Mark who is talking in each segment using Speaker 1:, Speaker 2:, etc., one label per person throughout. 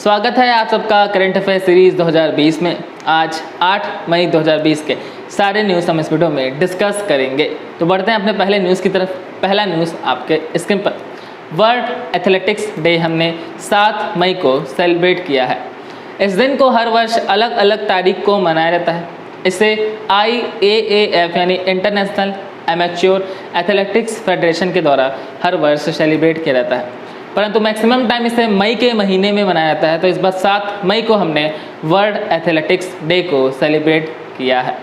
Speaker 1: स्वागत है आप सबका करंट अफेयर सीरीज 2020 में। आज 8 मई 2020 के सारे न्यूज़ हम इस वीडियो में डिस्कस करेंगे। तो बढ़ते हैं अपने पहले न्यूज़ की तरफ। पहला न्यूज़ आपके स्क्रीन पर। वर्ल्ड एथलेटिक्स डे हमने 7 मई को सेलिब्रेट किया है। इस दिन को हर वर्ष अलग अलग तारीख को मनाया जाता है। इसे IAAF यानी इंटरनेशनल एमेच्योर एथलेटिक्स फेडरेशन के द्वारा हर वर्ष सेलिब्रेट किया जाता है, परंतु मैक्सिमम टाइम इसे मई के महीने में मनाया जाता है। तो इस बार 7 मई को हमने वर्ल्ड एथलेटिक्स डे को सेलिब्रेट किया है।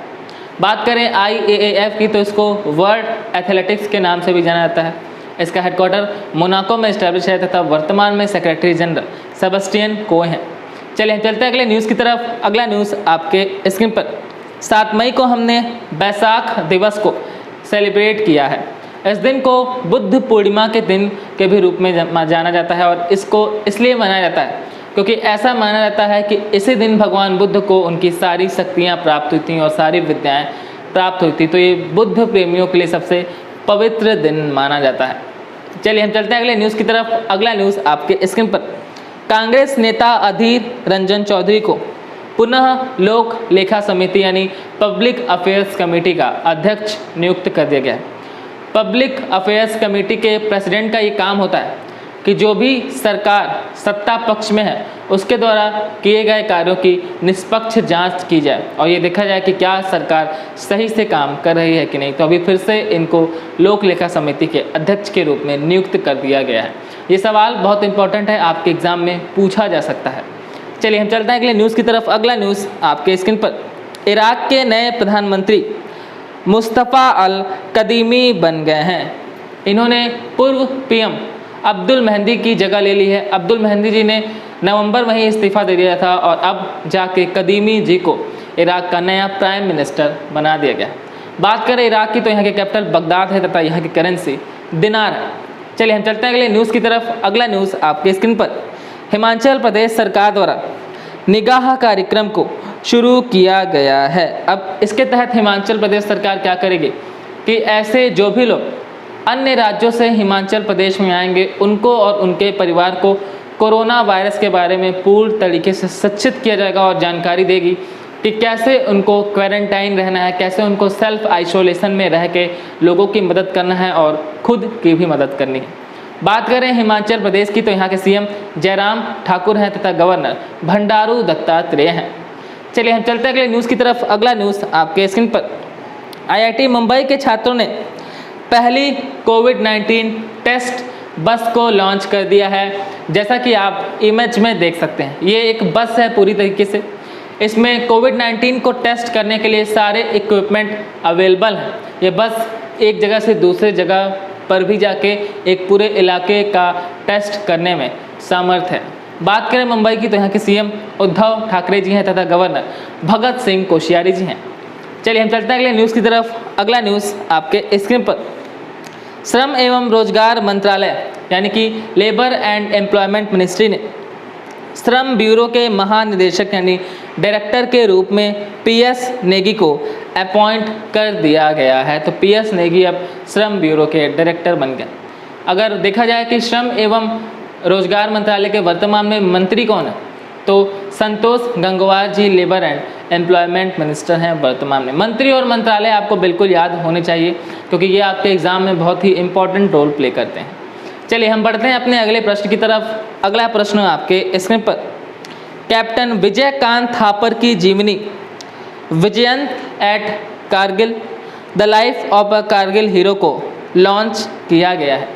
Speaker 1: बात करें IAAF की तो इसको वर्ल्ड एथलेटिक्स के नाम से भी जाना जाता है। इसका हेडक्वार्टर मोनाको में इस्टेब्लिश है तथा वर्तमान में सेक्रेटरी जनरल सेबेस्टियन कोए हैं। चलिए हम चलते हैं अगले न्यूज़ की तरफ। अगला न्यूज़ आपके स्क्रीन पर। 7 मई को हमने बैसाख दिवस को सेलिब्रेट किया है। इस दिन को बुद्ध पूर्णिमा के दिन के भी रूप में जाना जाता है और इसको इसलिए मनाया जाता है क्योंकि ऐसा माना जाता है कि इसी दिन भगवान बुद्ध को उनकी सारी शक्तियाँ प्राप्त हुई थीं और सारी विद्याएँ प्राप्त हुई थी। तो ये बुद्ध प्रेमियों के लिए सबसे पवित्र दिन माना जाता है। चलिए हम चलते हैं अगले न्यूज़ की तरफ। अगला न्यूज़ आपके स्क्रीन पर। कांग्रेस नेता अधीर रंजन चौधरी को पुनः लोक लेखा समिति यानी पब्लिक अफेयर्स कमेटी का अध्यक्ष नियुक्त कर दिया गया है। पब्लिक अफेयर्स कमेटी के प्रेसिडेंट का ये काम होता है कि जो भी सरकार सत्ता पक्ष में है उसके द्वारा किए गए कार्यों की निष्पक्ष जांच की जाए और ये देखा जाए कि क्या सरकार सही से काम कर रही है कि नहीं। तो अभी फिर से इनको लोक लेखा समिति के अध्यक्ष के रूप में नियुक्त कर दिया गया है। ये सवाल बहुत इंपॉर्टेंट है, आपके एग्जाम में पूछा जा सकता है। चलिए हम चलते हैं अगले न्यूज़ की तरफ। अगला न्यूज़ आपके स्क्रीन पर। इराक के नए प्रधानमंत्री मुस्तफ़ा अल कदीमी बन गए हैं। इन्होंने पूर्व PM अब्दुल मेहंदी की जगह ले ली है। अब्दुल मेहंदी जी ने नवंबर में ही इस्तीफ़ा दे दिया था और अब जाके कदीमी जी को इराक का नया प्राइम मिनिस्टर बना दिया गया। बात करें इराक की तो यहाँ के कैपिटल बगदाद है तथा यहाँ की करेंसी दिनार है। चलिए हम चलते हैं अगले न्यूज़ की तरफ। अगला न्यूज़ आपके स्क्रीन पर। हिमाचल प्रदेश सरकार द्वारा निगाह कार्यक्रम को शुरू किया गया है। अब इसके तहत हिमाचल प्रदेश सरकार क्या करेगी कि ऐसे जो भी लोग अन्य राज्यों से हिमाचल प्रदेश में आएंगे उनको और उनके परिवार को कोरोना वायरस के बारे में पूर्ण तरीके से शिक्षित किया जाएगा और जानकारी देगी कि कैसे उनको क्वारंटाइन रहना है, कैसे उनको सेल्फ आइसोलेशन में रह के लोगों की मदद करना है और खुद की भी मदद करनी है। बात करें हिमाचल प्रदेश की तो यहाँ के CM जयराम ठाकुर हैं तथा गवर्नर बंडारू दत्तात्रेय हैं। चलिए हम चलते हैं अगले न्यूज़ की तरफ। अगला न्यूज़ आपके स्क्रीन पर। IIT मुंबई के छात्रों ने पहली कोविड-19 टेस्ट बस को लॉन्च कर दिया है। जैसा कि आप इमेज में देख सकते हैं, ये एक बस है पूरी तरीके से। इसमें कोविड-19 को टेस्ट करने के लिए सारे इक्विपमेंट अवेलेबल हैं। ये बस एक जगह से दूसरे जगह पर भी जाके एक पूरे इलाके का टेस्ट करने में समर्थ है। बात करें मुंबई की तो यहाँ के CM उद्धव ठाकरे जी हैं तथा गवर्नर भगत सिंह कोश्यारी जी हैं। चलिए हम चलते हैं अगले न्यूज़ की तरफ। अगला न्यूज़ आपके स्क्रीन पर। श्रम एवं रोजगार मंत्रालय यानी कि लेबर एंड एम्प्लॉयमेंट मिनिस्ट्री ने श्रम ब्यूरो के महानिदेशक यानी डायरेक्टर के रूप में PS नेगी को अपॉइंट कर दिया गया है। तो PS नेगी अब श्रम ब्यूरो के डायरेक्टर बन गए। अगर देखा जाए कि श्रम एवं रोजगार मंत्रालय के वर्तमान में मंत्री कौन है तो संतोष गंगवार जी लेबर एंड एम्प्लॉयमेंट मिनिस्टर हैं वर्तमान में। मंत्री और मंत्रालय आपको बिल्कुल याद होने चाहिए क्योंकि ये आपके एग्जाम में बहुत ही इंपॉर्टेंट रोल प्ले करते हैं। चलिए हम बढ़ते हैं अपने अगले प्रश्न की तरफ। अगला प्रश्न आपके स्क्रीन पर। कैप्टन विजयकांत थापर की जीवनी Vijyant at Kargil the life of a Kargil hero को लॉन्च किया गया है।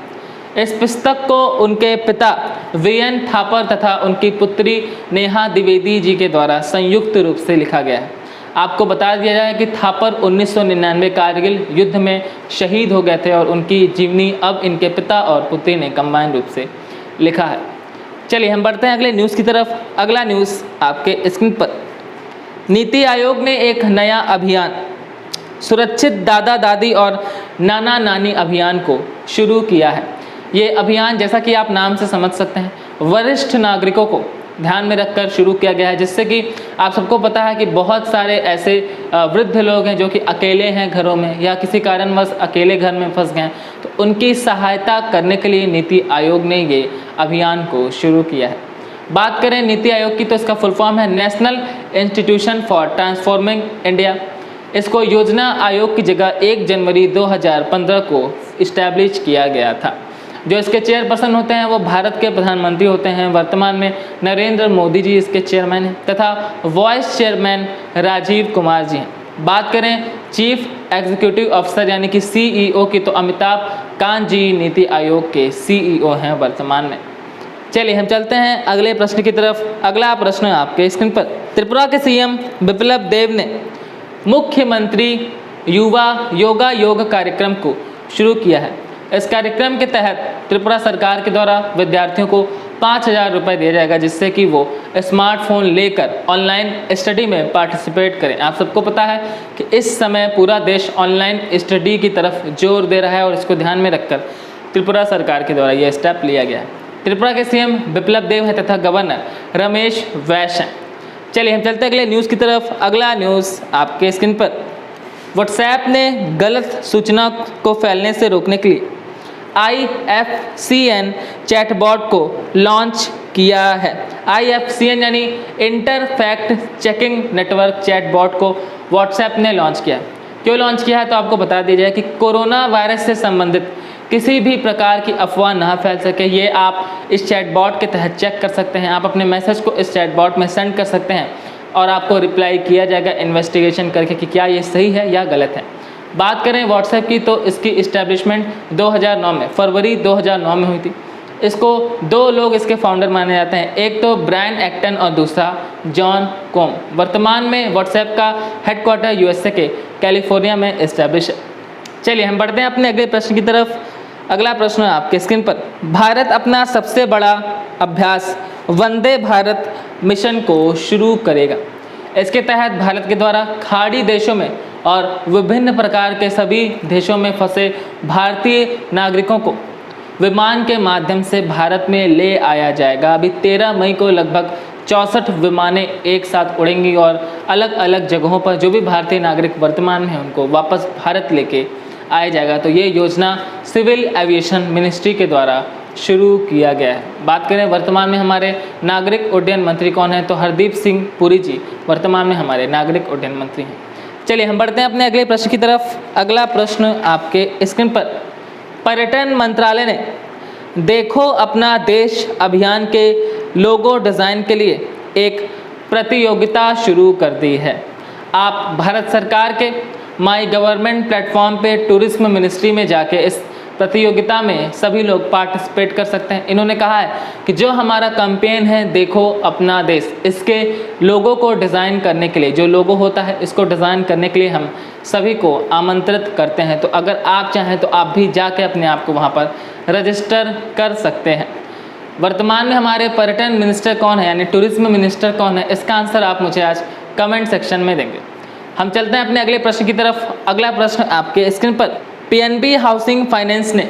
Speaker 1: इस पुस्तक को उनके पिता VN थापर तथा उनकी पुत्री नेहा द्विवेदी जी के द्वारा संयुक्त रूप से लिखा गया है। आपको बता दिया जाए कि थापर 1999 कारगिल युद्ध में शहीद हो गए थे और उनकी जीवनी अब इनके पिता और पुत्री ने कंबाइन रूप से लिखा है। चलिए हम बढ़ते हैं अगले न्यूज़ की तरफ। अगला न्यूज़ आपके स्क्रीन पर। नीति आयोग ने एक नया अभियान सुरक्षित दादा दादी और नाना नानी अभियान को शुरू किया है। ये अभियान जैसा कि आप नाम से समझ सकते हैं वरिष्ठ नागरिकों को ध्यान में रखकर शुरू किया गया है, जिससे कि आप सबको पता है कि बहुत सारे ऐसे वृद्ध लोग हैं जो कि अकेले हैं घरों में या किसी कारणवश अकेले घर में फंस गए हैं। तो उनकी सहायता करने के लिए नीति आयोग ने ये अभियान को शुरू किया है। बात करें नीति आयोग की तो इसका फुल फॉर्म है national institution for transforming India. इसको योजना आयोग की जगह 1 जनवरी 2015 को इस्टेब्लिश किया गया था। जो इसके चेयरपर्सन होते हैं वो भारत के प्रधानमंत्री होते हैं। वर्तमान में नरेंद्र मोदी जी इसके चेयरमैन हैं तथा वाइस चेयरमैन राजीव कुमार जी हैं। बात करें चीफ एग्जीक्यूटिव ऑफिसर यानी कि CEO की तो अमिताभ कांत जी नीति आयोग के CEO हैं वर्तमान में। चलिए हम चलते हैं अगले प्रश्न की तरफ। अगला प्रश्न आपके स्क्रीन पर। त्रिपुरा के CM बिप्लब देब ने मुख्यमंत्री युवा योगा योग कार्यक्रम को शुरू किया है। इस कार्यक्रम के तहत त्रिपुरा सरकार के द्वारा विद्यार्थियों को 5,000 रुपये दिया जाएगा जिससे कि वो स्मार्टफोन लेकर ऑनलाइन स्टडी में पार्टिसिपेट करें। आप सबको पता है कि इस समय पूरा देश ऑनलाइन स्टडी की तरफ जोर दे रहा है और इसको ध्यान में रखकर त्रिपुरा सरकार के द्वारा यह स्टेप लिया गया है। त्रिपुरा के CM बिप्लब देब हैं तथा गवर्नर रमेश बैस हैं। चलिए हम चलते हैं अगले न्यूज़ की तरफ। अगला न्यूज़ आपके स्क्रीन पर। व्हाट्सएप ने गलत सूचना को फैलने से रोकने के लिए IFCN चैटबॉट को लॉन्च किया है। IFCN यानी inter fact checking network chatbot को व्हाट्सएप ने लॉन्च किया। क्यों लॉन्च किया है तो आपको बता दिया जाए कि कोरोना वायरस से संबंधित किसी भी प्रकार की अफवाह ना फैल सके, ये आप इस चैटबॉट के तहत चेक कर सकते हैं। आप अपने मैसेज को इस चैटबॉट में सेंड कर सकते हैं और आपको रिप्लाई किया जाएगा इन्वेस्टिगेशन करके कि क्या ये सही है या गलत है। बात करें व्हाट्सएप की तो इसकी इस्टेब्लिशमेंट 2009 में फरवरी 2009 में हुई थी। इसको 2 लोग इसके फाउंडर माने जाते हैं, एक तो ब्रायन एक्टन और दूसरा जॉन कॉम। वर्तमान में व्हाट्सएप का हेडक्वार्टर USA के कैलिफोर्निया में इस्टेब्लिश है। चलिए हम बढ़ते हैं अपने अगले प्रश्न की तरफ। अगला प्रश्न आपके स्क्रीन पर। भारत अपना सबसे बड़ा अभ्यास वंदे भारत मिशन को शुरू करेगा। इसके तहत भारत के द्वारा खाड़ी देशों में और विभिन्न प्रकार के सभी देशों में फंसे भारतीय नागरिकों को विमान के माध्यम से भारत में ले आया जाएगा। अभी 13 मई को लगभग 64 विमानें एक साथ उड़ेंगी और अलग अलग जगहों पर जो भी भारतीय नागरिक वर्तमान में हैं उनको वापस भारत लेके आया जाएगा। तो ये योजना सिविल एविएशन मिनिस्ट्री के द्वारा शुरू किया गया है। बात करें वर्तमान में हमारे नागरिक उड्डयन मंत्री कौन है तो हरदीप सिंह पुरी जी वर्तमान में हमारे नागरिक उड्डयन मंत्री हैं। चलिए हम बढ़ते हैं अपने अगले प्रश्न की तरफ। अगला प्रश्न आपके स्क्रीन पर। पर्यटन मंत्रालय ने देखो अपना देश अभियान के लोगो डिज़ाइन के लिए एक प्रतियोगिता शुरू कर दी है। आप भारत सरकार के माई गवर्नमेंट प्लेटफॉर्म पे टूरिज्म मिनिस्ट्री में जाके इस प्रतियोगिता में सभी लोग पार्टिसिपेट कर सकते हैं। इन्होंने कहा है कि जो हमारा कैंपेन है देखो अपना देश, इसके लोगों को डिज़ाइन करने के लिए, जो लोगो होता है इसको डिज़ाइन करने के लिए हम सभी को आमंत्रित करते हैं। तो अगर आप चाहें तो आप भी जाके अपने आप को वहाँ पर रजिस्टर कर सकते हैं। वर्तमान में हमारे पर्यटन मिनिस्टर कौन है यानी टूरिज्म मिनिस्टर कौन है, इसका आंसर आप मुझे आज कमेंट सेक्शन में देंगे। हम चलते हैं अपने अगले प्रश्न की तरफ। अगला प्रश्न आपके स्क्रीन पर। PNB हाउसिंग फाइनेंस ने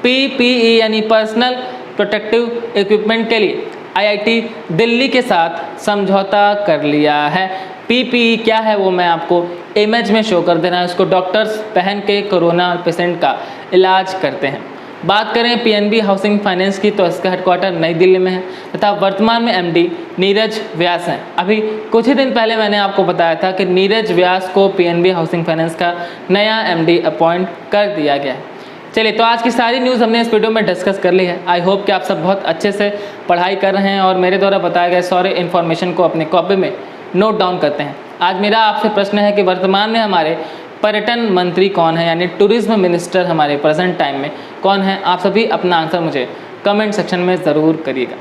Speaker 1: PPE यानी पर्सनल प्रोटेक्टिव इक्विपमेंट के लिए IIT दिल्ली के साथ समझौता कर लिया है। PPE क्या है वो मैं आपको इमेज में शो कर दे रहा हूँ। इसको डॉक्टर्स पहन के कोरोना पेशेंट का इलाज करते हैं। बात करें PNB हाउसिंग फाइनेंस की तो इसका हेडक्वार्टर नई दिल्ली में है तथा वर्तमान में MD नीरज व्यास हैं। अभी कुछ ही दिन पहले मैंने आपको बताया था कि नीरज व्यास को PNB हाउसिंग फाइनेंस का नया MD अपॉइंट कर दिया गया है। चलिए तो आज की सारी न्यूज़ हमने इस वीडियो में डिस्कस कर ली है। आई होप कि आप सब बहुत अच्छे से पढ़ाई कर रहे हैं और मेरे द्वारा बताए गए सारे इन्फॉर्मेशन को अपने कॉपी में नोट डाउन करते हैं। आज मेरा आपसे प्रश्न है कि वर्तमान में हमारे पर्यटन मंत्री कौन है यानी टूरिज्म मिनिस्टर हमारे प्रेजेंट टाइम में कौन है। आप सभी अपना आंसर मुझे कमेंट सेक्शन में ज़रूर करिएगा।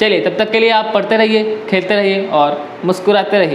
Speaker 1: चलिए तब तक के लिए आप पढ़ते रहिए, खेलते रहिए और मुस्कुराते रहिए।